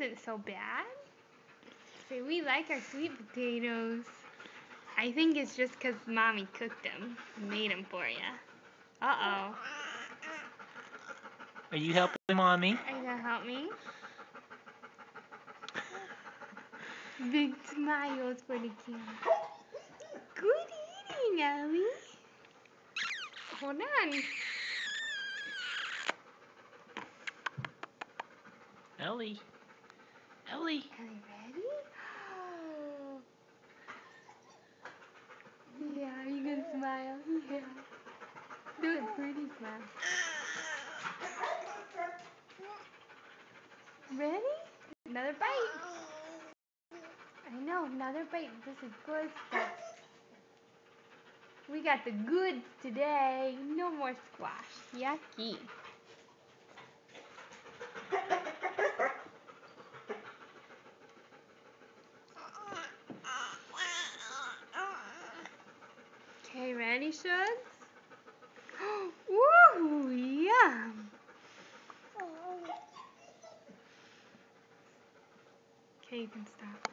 isn't so bad. See, we like our sweet potatoes. I think it's just 'cause Mommy cooked them, made them for you. Uh-oh. Are you helping Mommy? Are you gonna help me? Big smiles for the camera. Good eating, Ellie. Hold on. Ellie. Ellie ready? Yeah, are you gonna smile? Yeah. Do a pretty smile. Ready? Another bite. I know, another bite. This is good stuff. We got the goods today. No more squash. Yucky. Okay, ready, Shugs? Woo, yum. Okay, you can stop.